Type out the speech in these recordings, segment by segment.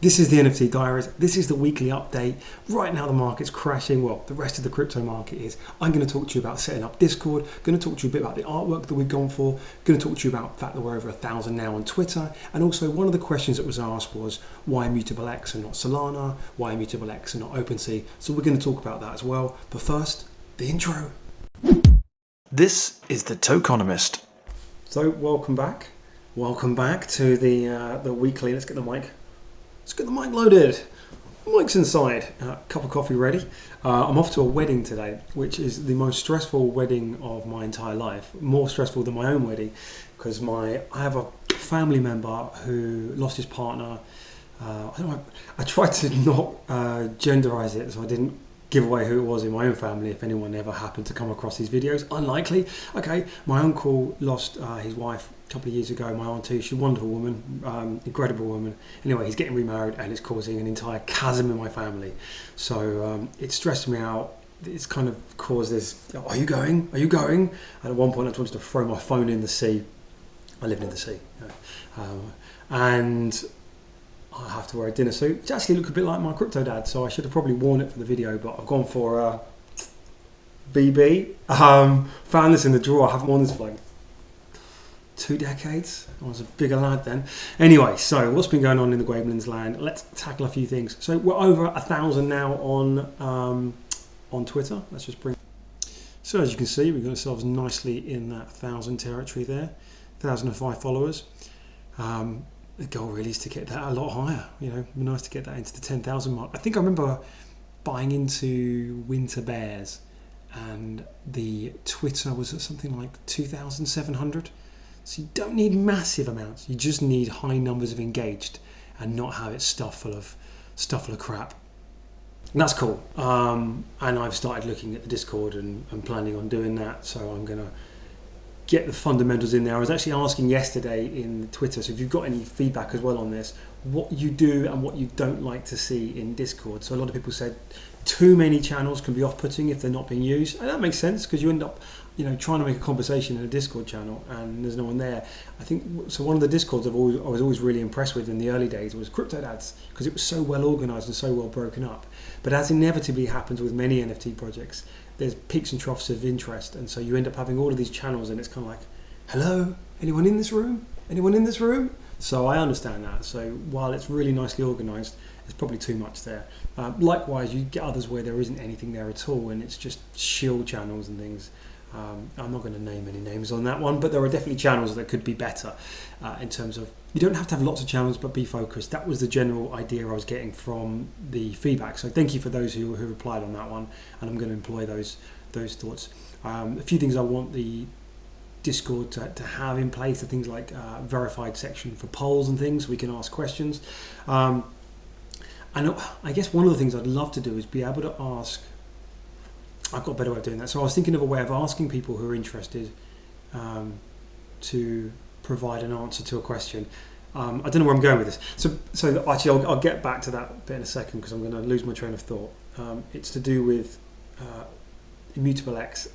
This is the NFT Diaries. This is the weekly update. Right now the market's crashing. Well, the rest of the crypto market is. I'm going to talk to you about setting up Discord. Going to talk to you a bit about the artwork that we've gone for. Going to talk to you about the fact that we're over 1,000 now on Twitter. And also one of the questions that was asked was why Immutable X and not Solana? Why Immutable X and not OpenSea? So we're going to talk about that as well. But first, the intro. This is the Tokenomist. So welcome back. Welcome back to the weekly. Let's get the mic loaded. Mic's inside. Cup of coffee ready. I'm off to a wedding today, which is the most stressful wedding of my entire life. More stressful than my own wedding, because I have a family member who lost his partner. I tried to not genderize it, so I didn't give away who it was in my own family if anyone ever happened to come across these videos. Unlikely. Okay, my uncle lost his wife a couple of years ago. My auntie, she's a wonderful woman, incredible woman. Anyway, he's getting remarried and it's causing an entire chasm in my family. So it stressed me out. It's kind of caused this, are you going? Are you going? And at one point I just wanted to throw my phone in the sea. I live near the sea. And I have to wear a dinner suit, which actually looked a bit like my crypto dad, so I should have probably worn it for the video, but I've gone for BB. Found this in the drawer. I haven't worn this for like 2 decades. I was a bigger lad then. Anyway, so what's been going on in the Gwabelands land? Let's tackle a few things. So we're over 1,000 now on Twitter. Let's just bring. So as you can see, we've got ourselves nicely in that 1,000 territory there. 1,005 followers. The goal really is to get that a lot higher. You know, it'd be nice to get that into the 10,000 mark. I think I remember buying into Winter Bears, and the Twitter was at something like 2,700. So you don't need massive amounts. You just need high numbers of engaged, and not have it stuffed full of crap. And that's cool. And I've started looking at the Discord and planning on doing that. So I'm gonna get the fundamentals in there. I was actually asking yesterday in Twitter, so if you've got any feedback as well on this, what you do and what you don't like to see in Discord. So a lot of people said too many channels can be off-putting if they're not being used, and that makes sense because you end up, you know, trying to make a conversation in a Discord channel and there's no one there. I think so. One of the Discords I was always really impressed with in the early days was Crypto Dads, because it was so well organized and so well broken up. But as inevitably happens with many NFT projects, there's peaks and troughs of interest, and so you end up having all of these channels, and it's kind of like, hello, anyone in this room? Anyone in this room? So I understand that. So while it's really nicely organised, there's probably too much there. Likewise, you get others where there isn't anything there at all, and it's just shield channels and things. I'm not going to name any names on that one, but there are definitely channels that could be better in terms of, you don't have to have lots of channels, but be focused. That was the general idea I was getting from the feedback. So thank you for those who replied on that one, and I'm going to employ those thoughts. A few things I want the Discord to have in place are things like verified section for polls and things. We can ask questions. And I guess one of the things I'd love to do is be able to ask. I've got a better way of doing that. So I was thinking of a way of asking people who are interested to provide an answer to a question. I don't know where I'm going with this. So actually, I'll get back to that bit in a second because I'm going to lose my train of thought. It's to do with Immutable X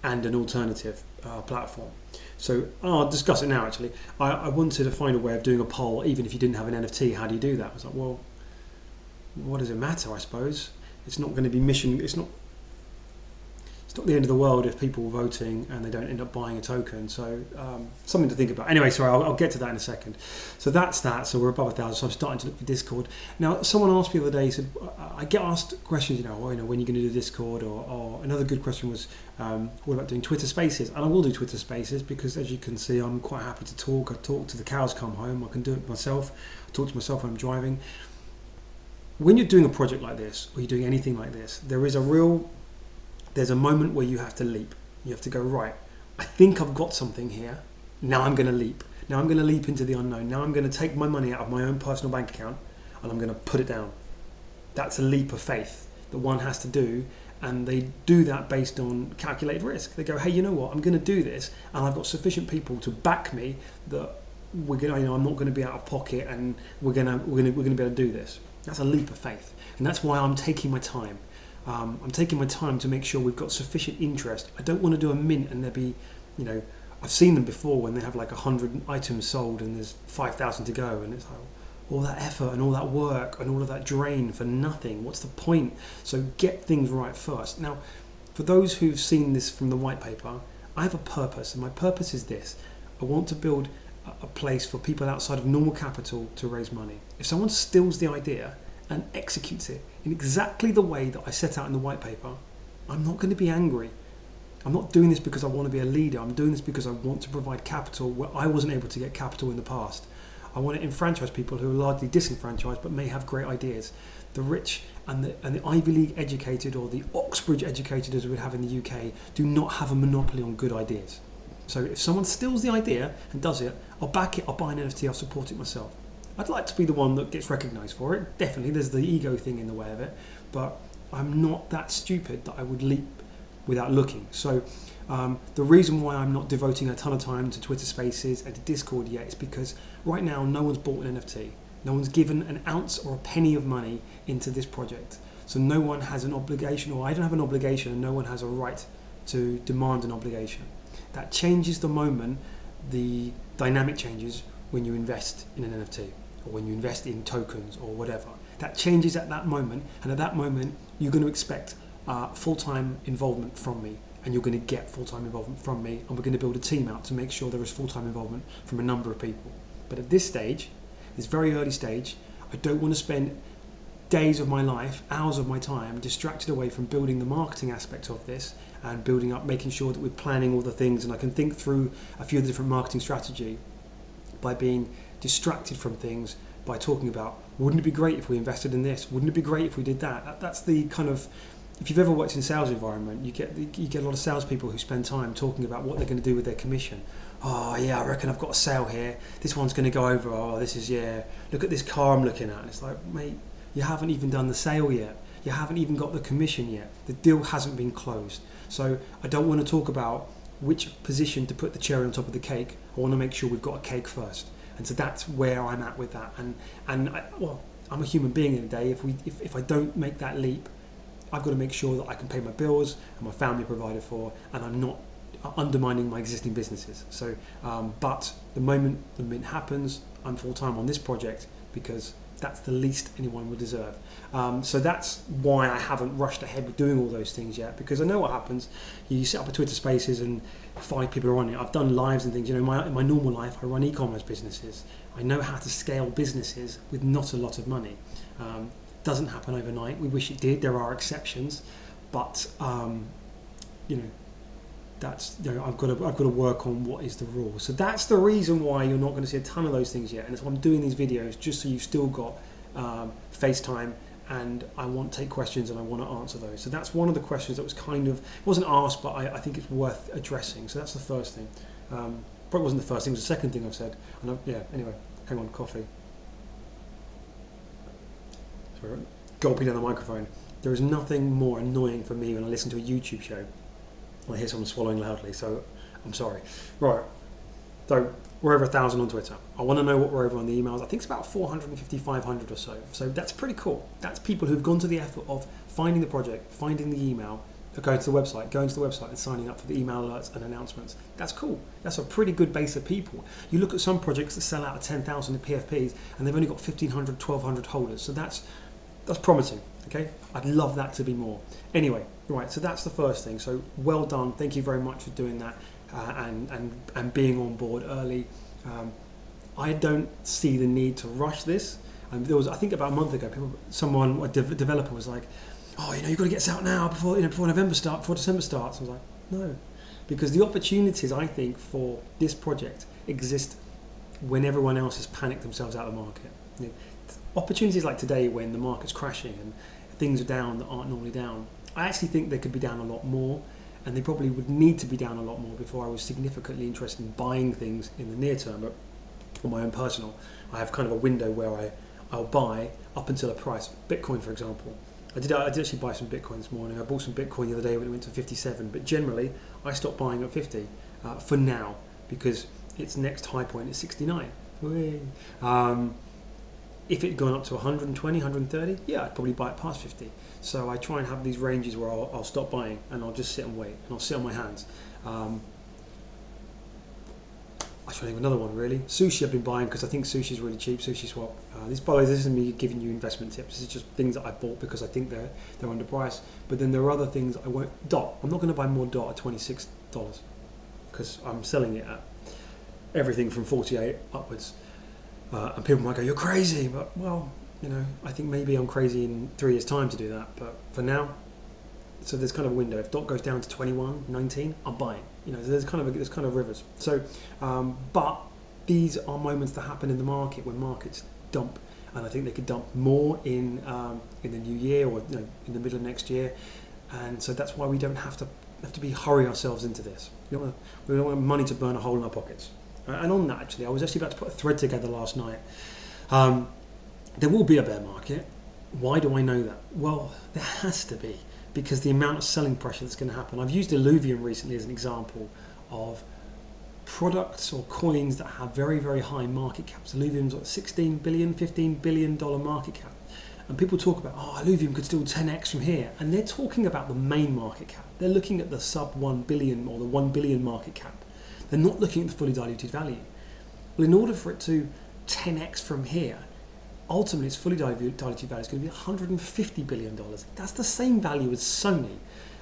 and an alternative platform. So I'll discuss it now. Actually, I wanted to find a way of doing a poll, even if you didn't have an NFT. How do you do that? I was like, well, what does it matter? I suppose it's not going to be mission. It's not the end of the world if people are voting and they don't end up buying a token. So something to think about. Anyway, sorry, I'll get to that in a second. So that's that. So we're above 1,000. So I'm starting to look for Discord. Now, someone asked me the other day, said, I get asked questions, when are you going to do Discord? Or another good question was, what about doing Twitter Spaces? And I will do Twitter Spaces because, as you can see, I'm quite happy to talk. I talk to the cows come home. I can do it myself. I talk to myself when I'm driving. When you're doing a project like this, or you're doing anything like this, there's a moment where you have to leap. You have to go, right, I think I've got something here. Now I'm going to leap. Now I'm going to leap into the unknown. Now I'm going to take my money out of my own personal bank account and I'm going to put it down. That's a leap of faith that one has to do. And they do that based on calculated risk. They go, hey, you know what? I'm going to do this. And I've got sufficient people to back me that I'm not going to be out of pocket and we're going to be able to do this. That's a leap of faith. And that's why I'm taking my time. I'm taking my time to make sure we've got sufficient interest. I don't want to do a mint and there be, I've seen them before when they have like 100 items sold and there's 5,000 to go, and it's like, all that effort and all that work and all of that drain for nothing. What's the point? So get things right first. Now, for those who've seen this from the white paper, I have a purpose, and my purpose is this. I want to build a place for people outside of normal capital to raise money. If someone steals the idea and executes it in exactly the way that I set out in the white paper, I'm not going to be angry. I'm not doing this because I want to be a leader. I'm doing this because I want to provide capital where I wasn't able to get capital in the past. I want to enfranchise people who are largely disenfranchised but may have great ideas. The rich and the Ivy League educated, or the Oxbridge educated as we would have in the UK, do not have a monopoly on good ideas. So if someone steals the idea and does it, I'll back it, I'll buy an NFT, I'll support it myself. I'd like to be the one that gets recognised for it. Definitely, there's the ego thing in the way of it, but I'm not that stupid that I would leap without looking. So the reason why I'm not devoting a ton of time to Twitter Spaces and to Discord yet is because right now no one's bought an NFT. No one's given an ounce or a penny of money into this project. So no one has an obligation, or I don't have an obligation, and no one has a right to demand an obligation. That changes the moment the dynamic changes when you invest in an NFT, or when you invest in tokens or whatever. That changes at that moment, and at that moment you're going to expect full-time involvement from me, and you're going to get full-time involvement from me, and we're going to build a team out to make sure there is full-time involvement from a number of people. But at this stage, this very early stage, I don't want to spend days of my life, hours of my time distracted away from building the marketing aspect of this and building up, making sure that we're planning all the things, and I can think through a few of the different marketing strategy by being distracted from things, by talking about, wouldn't it be great if we invested in this? Wouldn't it be great if we did that? That's the kind of, if you've ever worked in a sales environment, you get a lot of salespeople who spend time talking about what they're going to do with their commission. Oh yeah, I reckon I've got a sale here. This one's going to go over. Oh, this is, yeah. Look at this car I'm looking at. And it's like, mate, you haven't even done the sale yet. You haven't even got the commission yet. The deal hasn't been closed. So I don't want to talk about which position to put the cherry on top of the cake. I want to make sure we've got a cake first. And so that's where I'm at with that. And I'm a human being in the day. If I don't make that leap, I've got to make sure that I can pay my bills and my family provided for, and I'm not undermining my existing businesses. So, but the moment the mint happens, I'm full time on this project because that's the least anyone would deserve. So that's why I haven't rushed ahead with doing all those things yet, because I know what happens. You set up a Twitter Spaces and 5 people are on it. I've done lives and things. You know, in my normal life, I run e-commerce businesses. I know how to scale businesses with not a lot of money. Doesn't happen overnight. We wish it did. There are exceptions, but you know, that's, you know, I've got to work on what is the rule. So that's the reason why you're not going to see a ton of those things yet, and that's why I'm doing these videos, just so you've still got FaceTime, and I want to take questions and I want to answer those. So that's one of the questions that was kind of, it wasn't asked, but I think it's worth addressing. So that's the first thing. Probably wasn't the first thing, it was the second thing I've said. And yeah, anyway, hang on, coffee. Sorry, gulping down the microphone. There is nothing more annoying for me when I listen to a YouTube show. I hear someone swallowing loudly, so I'm sorry. Right, so we're over 1,000 on Twitter. I want to know what we're over on the emails. I think it's about 450, 500 or so. So that's pretty cool. That's people who've gone to the effort of finding the going to the website and signing up for the email alerts and announcements. That's cool. That's a pretty good base of people. You look at some projects that sell out of 10,000 PFPs and they've only got 1,500, 1,200 holders. So that's promising. Okay, I'd love that to be more. Anyway, right, so that's the first thing. So well done. Thank you very much for doing that and being on board early. I don't see the need to rush this. There was, I think about a month ago, a developer was like, oh, you know, you've got to get this out now before December starts. I was like, no, because the opportunities, I think, for this project exist when everyone else has panicked themselves out of the market. You know, opportunities like today, when the market's crashing and things are down that aren't normally down, I actually think they could be down a lot more, and they probably would need to be down a lot more before I was significantly interested in buying things in the near term. But for my own personal, I have kind of a window where I'll buy up until a price. Bitcoin, for example. I did actually buy some Bitcoin this morning. I bought some Bitcoin the other day when it went to 57, but generally I stopped buying at 50 for now, because its next high point is 69. If it had gone up to 120, 130, yeah, I'd probably buy it past 50. So I try and have these ranges where I'll stop buying and I'll just sit and wait, and I'll sit on my hands. I trying to think of another one really. Sushi I've been buying because I think sushi is really cheap. Sushi Swap. This, by the way, this isn't me giving you investment tips. This is just things that I bought because I think they're underpriced. But then there are other things I won't. DOT. I'm not going to buy more DOT at $26 because I'm selling it at everything from 48 upwards. And people might go, "You're crazy," but well, you know, I think maybe I'm crazy in 3 years' time to do that. But for now, so there's kind of a window. If DOT goes down to 21, 19, I'm buying. You know, there's kind of rivers. So, but these are moments that happen in the market when markets dump, and I think they could dump more in the new year or in the middle of next year, and so that's why we don't have to hurry ourselves into this. We don't want money to burn a hole in our pockets. And on that, actually, I was actually about to put a thread together last night. There will be a bear market. Why do I know that? Well, there has to be, because the amount of selling pressure that's going to happen. I've used Illuvium recently as an example of products or coins that have very, very high market caps. Illuvium's like $16 billion, $15 billion market cap. And people talk about, Illuvium could still 10x from here. And they're talking about the main market cap. They're looking at the sub 1 billion or the 1 billion market cap. They're not looking at the fully diluted value. Well, in order for it to 10x from here, ultimately its fully diluted value is going to be $150 billion. That's the same value as Sony.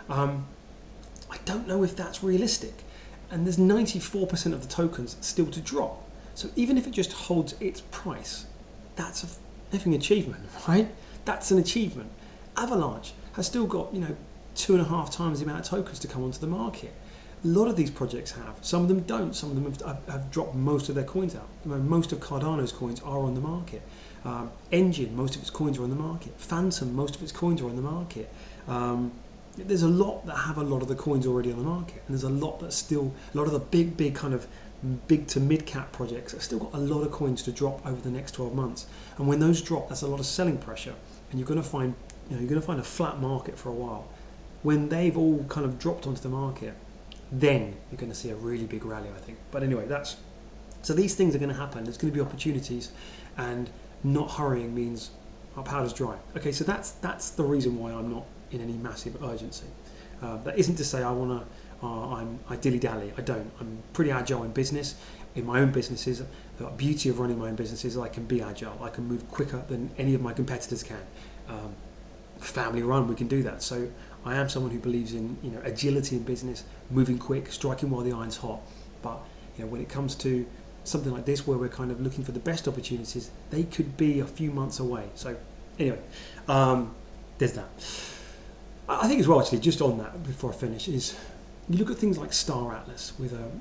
I don't know if that's realistic. And there's 94% of the tokens still to drop. So even if it just holds its price, that's a effing achievement, right? That's an achievement. Avalanche has still got 2.5 times the amount of tokens to come onto the market. A lot of these projects have. Some of them don't. Some of them have dropped most of their coins out. Most of Cardano's coins are on the market. Engine, most of its coins are on the market. Phantom, most of its coins are on the market. There's a lot that have a lot of the coins already on the market, and there's a lot that still, a lot of the big kind of big to mid cap projects have still got a lot of coins to drop over the next 12 months. And when those drop, that's a lot of selling pressure, and you're going to find a flat market for a while. When they've all kind of dropped onto the market, then you're going to see a really big rally, I think. But anyway, so these things are going to happen. There's going to be opportunities, and not hurrying means our powder's dry. Okay, so that's the reason why I'm not in any massive urgency. That isn't to say I dilly-dally. I don't. I'm pretty agile in business. In my own businesses, the beauty of running my own business is I can be agile. I can move quicker than any of my competitors can. Family run, we can do that. So I am someone who believes in agility in business, moving quick, striking while the iron's hot. But when it comes to something like this, where we're kind of looking for the best opportunities, they could be a few months away. So anyway, there's that. I think as well, actually, just on that before I finish, is you look at things like Star Atlas with a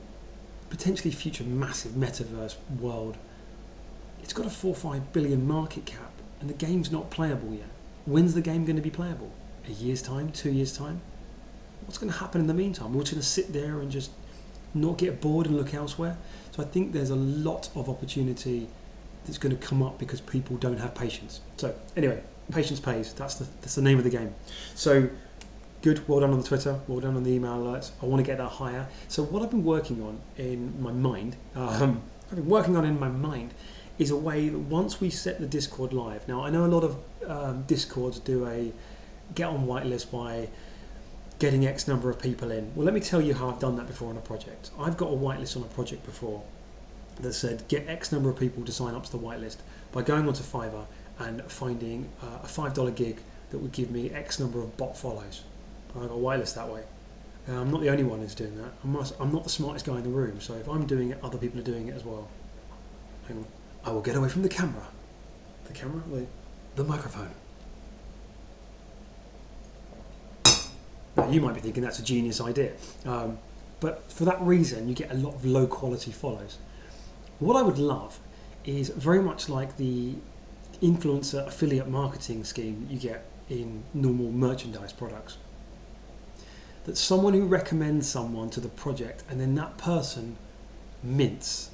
potentially future massive metaverse world. It's got a 4-5 billion market cap, and the game's not playable yet. When's the game going to be playable? A year's time? 2 years' time? What's going to happen in the meantime? We're just going to sit there and just not get bored and look elsewhere. So I think there's a lot of opportunity that's going to come up because people don't have patience. So anyway, patience pays. That's the name of the game. So good. Well done on the Twitter. Well done on the email alerts. I want to get that higher. So what I've been working on in my mind, is a way that once we set the Discord live. Now I know a lot of Discords do a get on whitelist by getting X number of people in. Well, let me tell you how I've done that before on a project. I've got a whitelist on a project before that said get X number of people to sign up to the whitelist by going onto Fiverr and finding a $5 gig that would give me X number of bot follows. I got a whitelist that way. I'm not the only one who's doing that. I'm not the smartest guy in the room, so if I'm doing it, other people are doing it as well. Hang on. I will get away from the camera. The camera? The microphone. Now, you might be thinking that's a genius idea. But for that reason, you get a lot of low quality follows. What I would love is very much like the influencer affiliate marketing scheme you get in normal merchandise products. That someone who recommends someone to the project and then that person mints,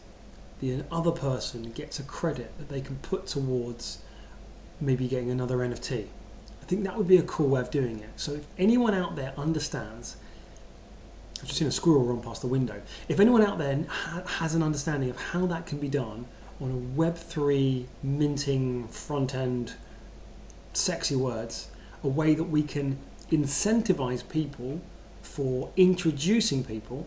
the other person gets a credit that they can put towards maybe getting another NFT. I think that would be a cool way of doing it. So if anyone out there understands, I've just seen a squirrel run past the window. If anyone out there has an understanding of how that can be done on a Web3 minting front end, sexy words, a way that we can incentivize people for introducing people,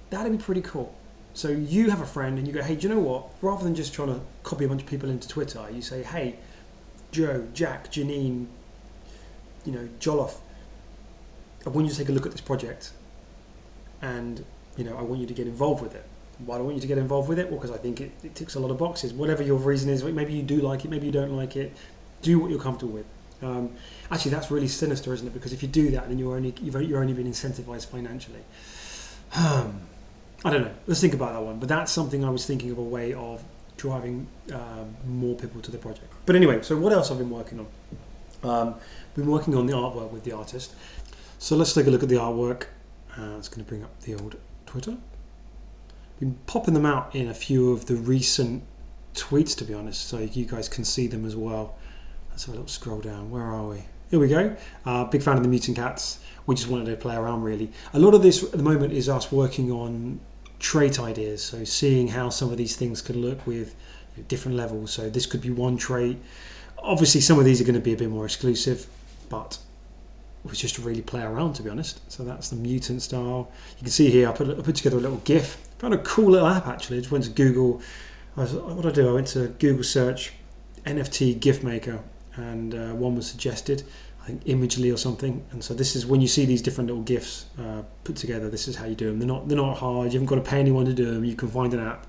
that'd be pretty cool. So you have a friend and you go, hey, do you know what? Rather than just trying to copy a bunch of people into Twitter, you say, hey, Joe, Jack, Janine, Jolloff, I want you to take a look at this project and, I want you to get involved with it. Why do I want you to get involved with it? Well, because I think it ticks a lot of boxes. Whatever your reason is, maybe you do like it, maybe you don't like it. Do what you're comfortable with. Actually, that's really sinister, isn't it? Because if you do that, then you're only being incentivized financially. I don't know. Let's think about that one. But that's something I was thinking of, a way of driving more people to the project. But anyway, so what else I've been working on? Been working on the artwork with the artist. So let's take a look at the artwork. It's going to bring up the old Twitter. Been popping them out in a few of the recent tweets, to be honest, so you guys can see them as well. Let's have a little scroll down. Where are we? Here we go. Big fan of the mutant cats. We just wanted to play around, really. A lot of this at the moment is us working on trait ideas, so seeing how some of these things could look with different levels. So this could be one trait. Obviously, some of these are going to be a bit more exclusive, but we just really play around, to be honest. So that's the mutant style. You can see here I put together a little GIF. Found a cool little app, actually. I just went to Google. What did I do? I went to Google search NFT GIF maker, and one was suggested. I think Imagely or something. And so this is when you see these different little GIFs put together. This is how you do them. They're not hard. You haven't got to pay anyone to do them. You can find an app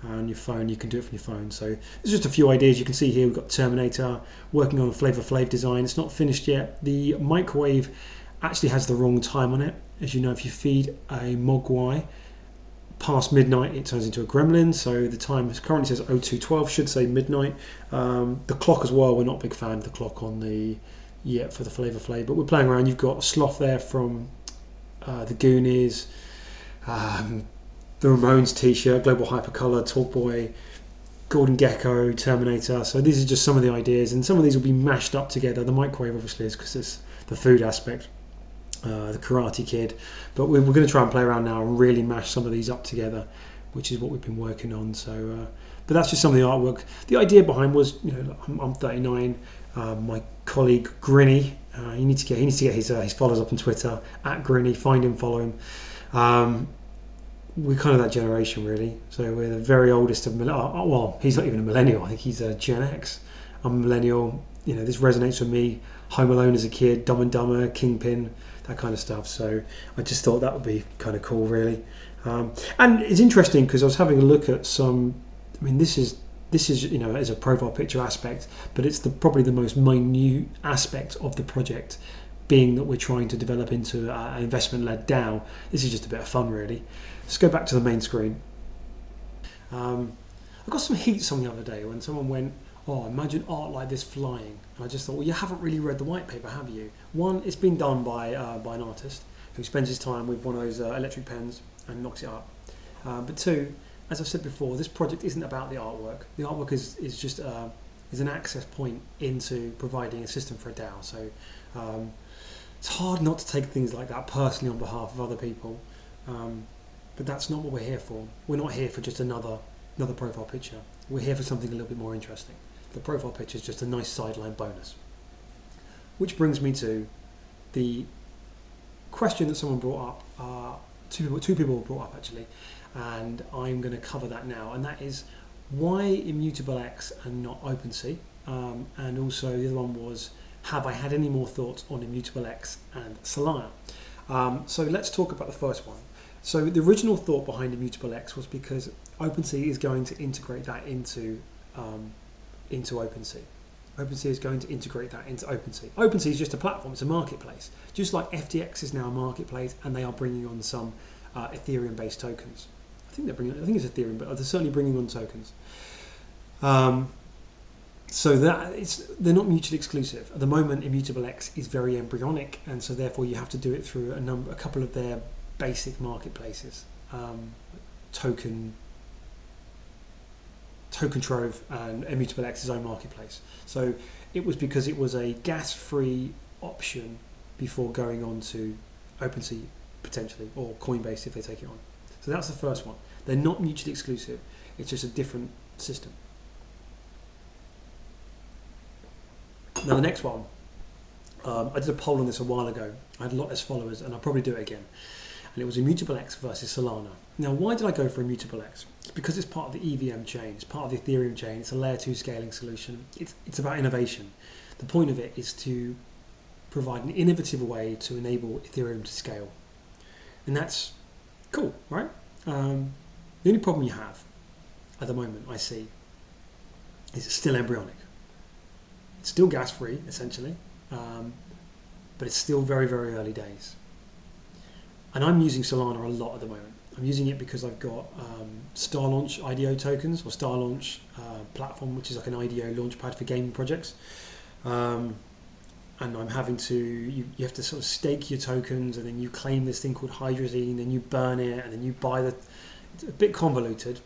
on your phone. You can do it from your phone. So there's just a few ideas. You can see here we've got Terminator working on a Flavor Flav design. It's not finished yet. The microwave actually has the wrong time on it. As you know, if you feed a mogwai past midnight, it turns into a gremlin. So the time currently says 0212, should say midnight. The clock as well, we're not a big fan of the clock on the for the Flavor Flav, but we're playing around. You've got Sloth there from the Goonies, the Ramones t-shirt, Global Hypercolor, Talkboy, Golden Gecko, Terminator. So these are just some of the ideas, and some of these will be mashed up together. The microwave obviously is because it's the food aspect. The Karate Kid, but we're going to try and play around now and really mash some of these up together, which is what we've been working on. So, but that's just some of the artwork. The idea behind was, I'm 39. My colleague Grinny, he needs to get his followers up on Twitter at Grinny. Find him, follow him. We're kind of that generation, really. So we're the very oldest of well, he's not even a millennial. I think he's a Gen X. I'm a millennial. This resonates with me. Home Alone as a kid, Dumb and Dumber, Kingpin, that kind of stuff. So I just thought that would be kind of cool, really. And it's interesting because I was having a look at some. I mean, this is as a profile picture aspect, but it's probably the most minute aspect of the project, being that we're trying to develop into an investment-led DAO. This is just a bit of fun, really. Let's go back to the main screen. I got some heat on the other day when someone went, "Oh, imagine art like this flying." And I just thought, well, you haven't really read the white paper, have you? One, it's been done by an artist who spends his time with one of those electric pens and knocks it up. But two, as I've said before, this project isn't about the artwork. The artwork is just is an access point into providing a system for a DAO. So it's hard not to take things like that personally on behalf of other people. But that's not what we're here for. We're not here for just another profile picture. We're here for something a little bit more interesting. The profile picture is just a nice sideline bonus. Which brings me to the question that someone brought up. Two people brought up, actually, and I'm going to cover that now. And that is, why Immutable X and not OpenSea? And also the other one was, have I had any more thoughts on Immutable X and Solana? So let's talk about the first one. So the original thought behind Immutable X was because OpenSea is going to integrate that into OpenSea. OpenSea is going to integrate that into OpenSea. OpenSea is just a platform, it's a marketplace. Just like FTX is now a marketplace, and they are bringing on some Ethereum-based tokens. I think it's Ethereum, but they're certainly bringing on tokens. So they're not mutually exclusive. At the moment, Immutable X is very embryonic, and so therefore you have to do it through a couple of their basic marketplaces, Token Trove and Immutable X's own marketplace. So it was because it was a gas-free option before going on to OpenSea potentially, or Coinbase if they take it on. So that's the first one. They're not mutually exclusive. It's just a different system. Now the next one, I did a poll on this a while ago. I had a lot less followers, and I'll probably do it again. and it was Immutable X versus Solana. Now, why did I go for Immutable X? It's because it's part of the EVM chain, it's part of the Ethereum chain, it's a layer 2 scaling solution. It's about innovation. The point of it is to provide an innovative way to enable Ethereum to scale. And that's cool, right? The only problem you have at the moment, I see, is it's still embryonic. It's still gas-free, essentially, but it's still very, very early days. And I'm using Solana a lot at the moment. I'm using it because I've got Star Launch IDO tokens, or Star Launch platform, which is like an IDO launchpad for gaming projects. And I'm having to, you have to sort of stake your tokens, and then you claim this thing called hydrazine, then you burn it, and then you buy the, it's a bit convoluted,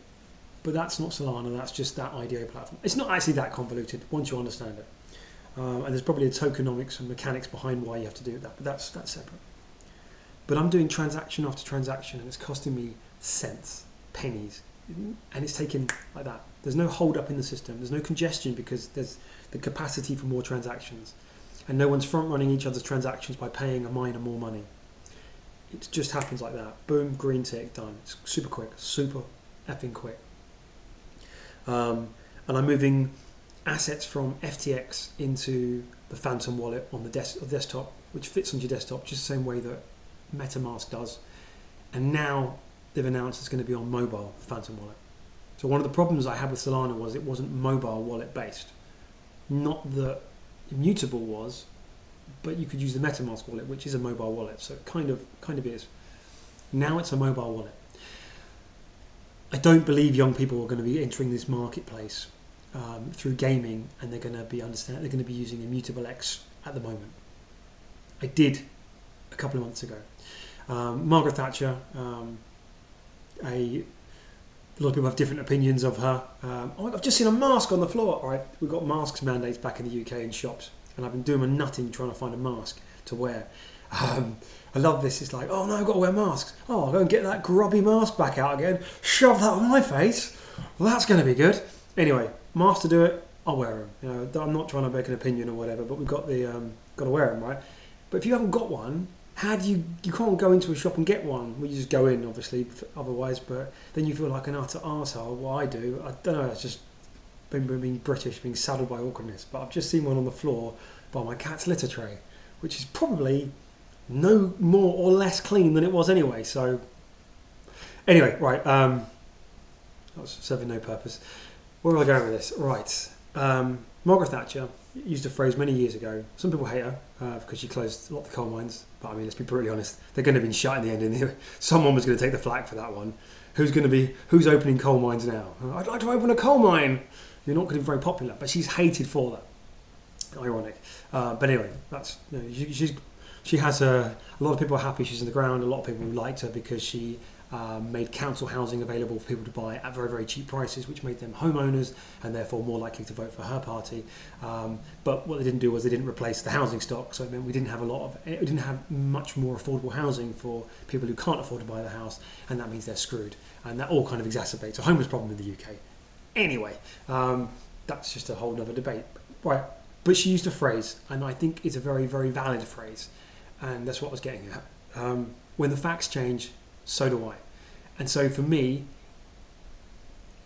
but that's not Solana, that's just that IDO platform. It's not actually that convoluted once you understand it. And there's probably a tokenomics and mechanics behind why you have to do that, but that's separate. But I'm doing transaction after transaction, and it's costing me cents, pennies, and it's taking like that. There's no hold up in the system, there's no congestion because there's the capacity for more transactions. And no one's front running each other's transactions by paying a miner more money. It just happens like that. Boom, green tick, done. It's super quick, super effing quick. And I'm moving assets from FTX into the Phantom wallet on the desktop, which fits on your desktop just the same way that MetaMask does. And now they've announced it's going to be on mobile, the Phantom wallet. So one of the problems I had with Solana was it wasn't mobile wallet based. Not that Immutable was, but you could use the MetaMask wallet, which is a mobile wallet, so it kind of is. Now it's a mobile wallet. I don't believe young people are going to be entering this marketplace through gaming, and they're going to be using Immutable X at the moment. I did a couple of months ago. Margaret Thatcher, a lot of people have different opinions of her. I've just seen a mask on the floor. All right, we've got masks mandates back in the UK in shops, and I've been doing my nutting trying to find a mask to wear. I love this. It's like, oh no, I've got to wear masks. Oh, I'll go and get that grubby mask back out again. Shove that on my face. Well, that's going to be good. Anyway, masks to do it, I'll wear them. You know, I'm not trying to make an opinion or whatever, but we've got the got to wear them, right? But if you haven't got one, how do you can't go into a shop and get one. Well, you just go in, obviously, otherwise, but then you feel like an utter arsehole. Well, I do. I don't know, it's just being British, being saddled by awkwardness. But I've just seen one on the floor by my cat's litter tray, which is probably no more or less clean than it was anyway. So, anyway, right, that was serving no purpose. Where am I going with this? Right, Margaret Thatcher used a phrase many years ago. Some people hate her because she closed a lot of the coal mines. But I mean, let's be brutally honest, they're going to be shut in the end. Someone was going to take the flak for that one. Who's opening coal mines now? I'd like to open a coal mine. You're not going to be very popular, but she's hated for that. Ironic. But anyway, that's she has a lot of people are happy she's in the ground. A lot of people liked her because she made council housing available for people to buy at very, very cheap prices, which made them homeowners and therefore more likely to vote for her party. But what they didn't do was they didn't replace the housing stock, so it meant we didn't have much more affordable housing for people who can't afford to buy the house, and that means they're screwed. And that all kind of exacerbates a homeless problem in the UK. Anyway, that's just a whole other debate. Right, but she used a phrase, and I think it's a very, very valid phrase, and that's what I was getting at. When the facts change, so do I. And so for me,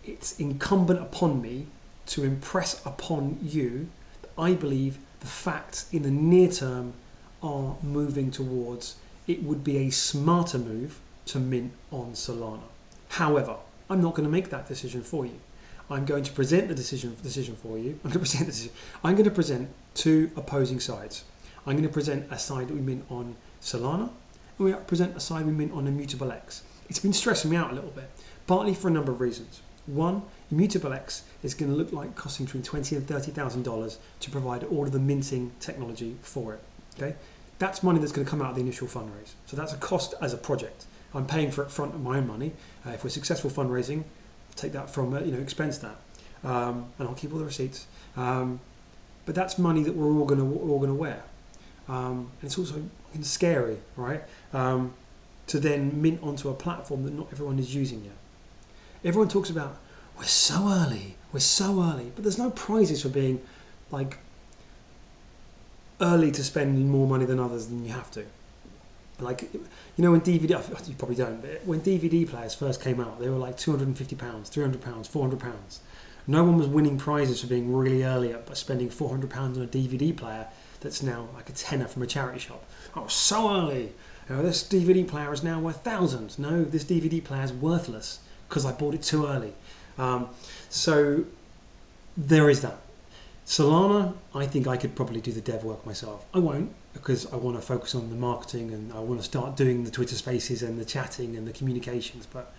it's incumbent upon me to impress upon you that I believe the facts in the near term are moving towards it would be a smarter move to mint on Solana. However, I'm not going to make that decision for you. I'm going to present the decision for you. I'm going to present two opposing sides. I'm going to present a side that we mint on Solana, and we present a side we mint on Immutable X. It's been stressing me out a little bit, partly for a number of reasons. One, Immutable X is going to look like costing between $20,000 and $30,000 to provide all of the minting technology for it. Okay, that's money that's going to come out of the initial fundraise. So that's a cost as a project. I'm paying for it front of my own money. If we're successful fundraising, I'll take that from expense that, and I'll keep all the receipts. But that's money that we're all going to wear, and it's also scary, right? To then mint onto a platform that not everyone is using yet. Everyone talks about we're so early, but there's no prizes for being like early to spend more money than others than you have to. Like, you know, when DVD, you probably don't, but when DVD players first came out, they were like £250, £300, £400. No one was winning prizes for being really early up by spending £400 on a DVD player that's now like a tenner from a charity shop. Oh, so early. You know, this DVD player is now worth thousands. No, this DVD player is worthless because I bought it too early. So there is that. Solana, I think I could probably do the dev work myself. I won't, because I want to focus on the marketing and I want to start doing the Twitter spaces and the chatting and the communications. But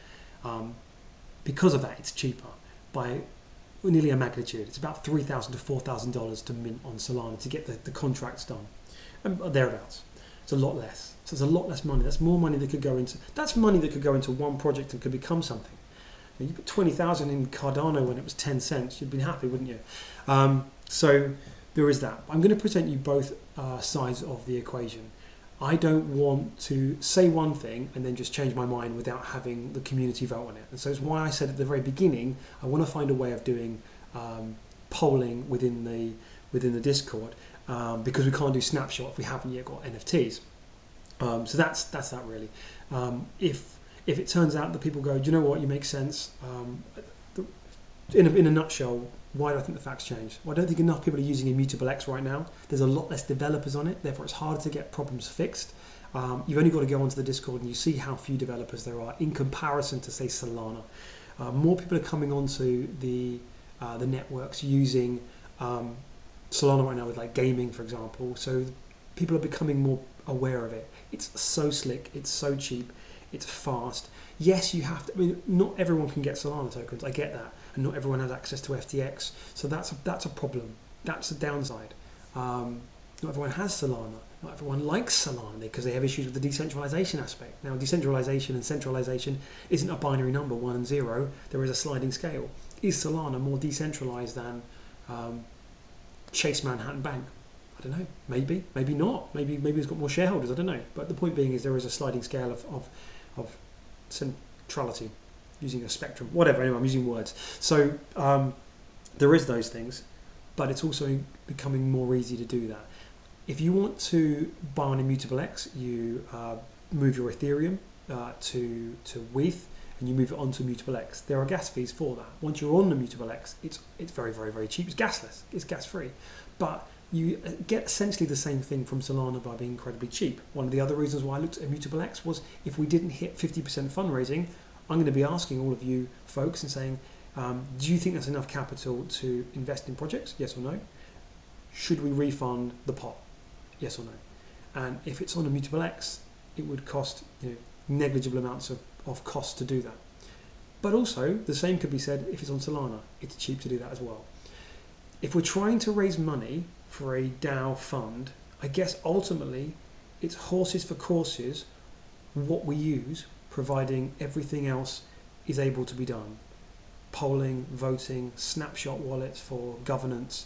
because of that, it's cheaper by nearly a magnitude. It's about $3,000 to $4,000 to mint on Solana to get the contracts done, and thereabouts. It's a lot less. So there's a lot less money. That's more money that could go into. That's money that could go into one project and could become something. You put 20,000 in Cardano when it was 10 cents. You'd be happy, wouldn't you? So there is that. I'm going to present you both sides of the equation. I don't want to say one thing and then just change my mind without having the community vote on it. And so it's why I said at the very beginning, I want to find a way of doing polling within the Discord, because we can't do snapshot if we haven't yet got NFTs. So that's that really. If it turns out that people go, do you know what, you make sense. In a nutshell, why do I think the facts change? Well, I don't think enough people are using Immutable X right now. There's a lot less developers on it, therefore it's harder to get problems fixed. You've only got to go onto the Discord and you see how few developers there are in comparison to, say, Solana. More people are coming onto the networks using Solana right now with like gaming, for example. So people are becoming more aware of it. It's so slick, it's so cheap, it's fast. Yes, you have to. I mean, not everyone can get Solana tokens. I get that, and not everyone has access to FTX. So that's a problem. That's a downside. Not everyone has Solana. Not everyone likes Solana because they have issues with the decentralization aspect. Now, decentralization and centralization isn't a binary number, 1 and 0. There is a sliding scale. Is Solana more decentralized than Chase Manhattan Bank? I don't know. Maybe not. Maybe it's got more shareholders. I don't know. But the point being is there is a sliding scale of centrality, using a spectrum, whatever. Anyway, I'm using words. So there is those things, but it's also becoming more easy to do that. If you want to buy on Immutable X, you move your Ethereum to WETH, and you move it onto Immutable X. There are gas fees for that. Once you're on Immutable X, it's very, very, very cheap. It's gasless. It's gas free, but you get essentially the same thing from Solana by being incredibly cheap. One of the other reasons why I looked at Immutable X was if we didn't hit 50% fundraising, I'm going to be asking all of you folks and saying, do you think that's enough capital to invest in projects? Yes or no? Should we refund the pot? Yes or no? And if it's on Immutable X, it would cost negligible amounts of cost to do that. But also, the same could be said if it's on Solana. It's cheap to do that as well. If we're trying to raise money for a DAO fund, I guess ultimately it's horses for courses what we use, providing everything else is able to be done. Polling, voting, snapshot wallets for governance,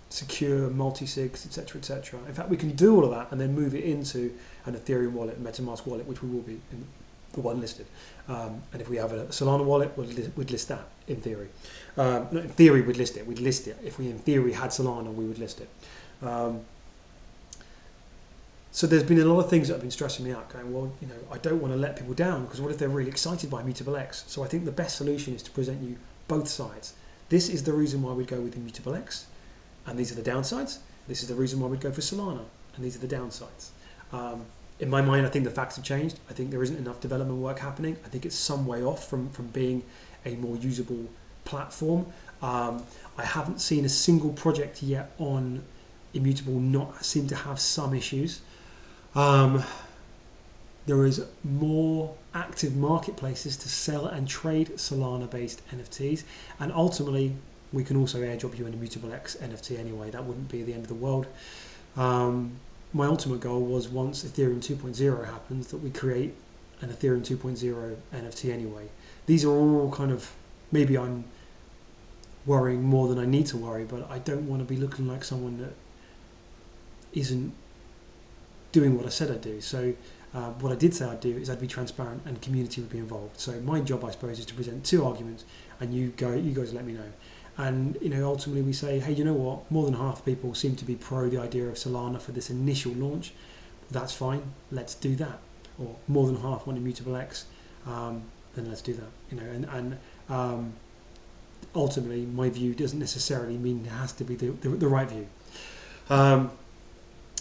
secure multi-sigs, etc., etc. In fact, we can do all of that and then move it into an Ethereum wallet, MetaMask wallet, which we will be in the one listed. And if we have a Solana wallet, we'd list that in theory. Not in theory, we'd list it. We'd list it. If we in theory had Solana, we would list it. So there's been a lot of things that have been stressing me out, going, well, I don't want to let people down because what if they're really excited by Immutable X? So I think the best solution is to present you both sides. This is the reason why we'd go with Immutable X, and these are the downsides. This is the reason why we'd go for Solana, and these are the downsides. In my mind, I think the facts have changed. I think there isn't enough development work happening. I think it's some way off from being a more usable platform. I haven't seen a single project yet on Immutable not seem to have some issues. There is more active marketplaces to sell and trade Solana-based NFTs, and ultimately we can also airdrop you an Immutable X NFT anyway. That wouldn't be the end of the world. My ultimate goal was once Ethereum 2.0 happens that we create an Ethereum 2.0 NFT anyway. These are all kind of, maybe I'm worrying more than I need to worry, but I don't want to be looking like someone that isn't doing what I said I'd do. So what I did say I'd do is I'd be transparent and community would be involved. So my job, I suppose, is to present two arguments and you guys let me know. And ultimately we say, hey, you know what? More than half the people seem to be pro the idea of Solana for this initial launch. that's fine. Let's do that. Or more than half want Immutable X, then let's do that. You know, and ultimately, my view doesn't necessarily mean it has to be the right view.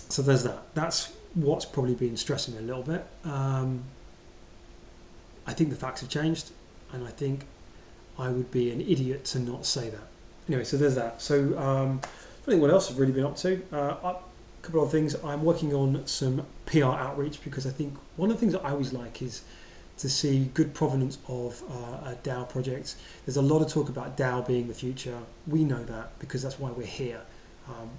So there's that. That's what's probably been stressing me a little bit. I think the facts have changed, and I think I would be an idiot to not say that. Anyway, so there's that. So I think what else I've really been up to. A couple of things. I'm working on some PR outreach, because I think one of the things that I always like is to see good provenance of DAO projects. There's a lot of talk about DAO being the future. We know that because that's why we're here.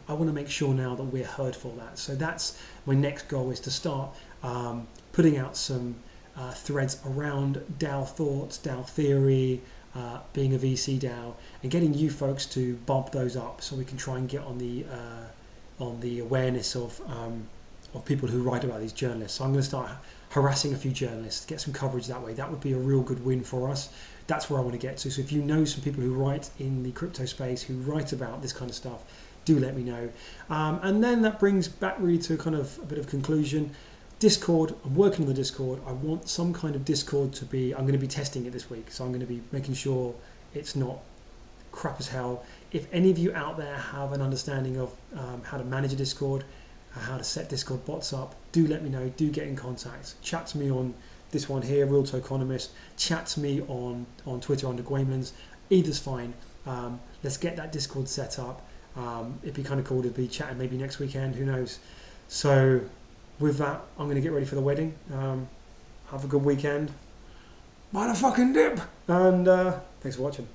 I want to make sure now that we're heard for that. So that's my next goal, is to start putting out some threads around DAO thoughts, DAO theory, being a VC DAO, and getting you folks to bump those up so we can try and get on the awareness of people who write about these journalists. So I'm going to start harassing a few journalists, get some coverage that way. That would be a real good win for us. That's where I want to get to. So if you know some people who write in the crypto space, who write about this kind of stuff, do let me know. And then that brings back really to kind of a bit of conclusion. Discord, I'm working on the Discord. I want some kind of Discord to be, I'm going to be testing it this week. So I'm going to be making sure it's not crap as hell. If any of you out there have an understanding of how to manage a Discord, how to set Discord bots up, do let me know. Do get in contact. Chat to me on this one here, Real Tokenomist. Chat to me on Twitter under Gwaemans. Either's fine. Let's get that Discord set up. It'd be kind of cool to be chatting maybe next weekend. Who knows? So with that, I'm going to get ready for the wedding. Have a good weekend. Mind a fucking dip. And thanks for watching.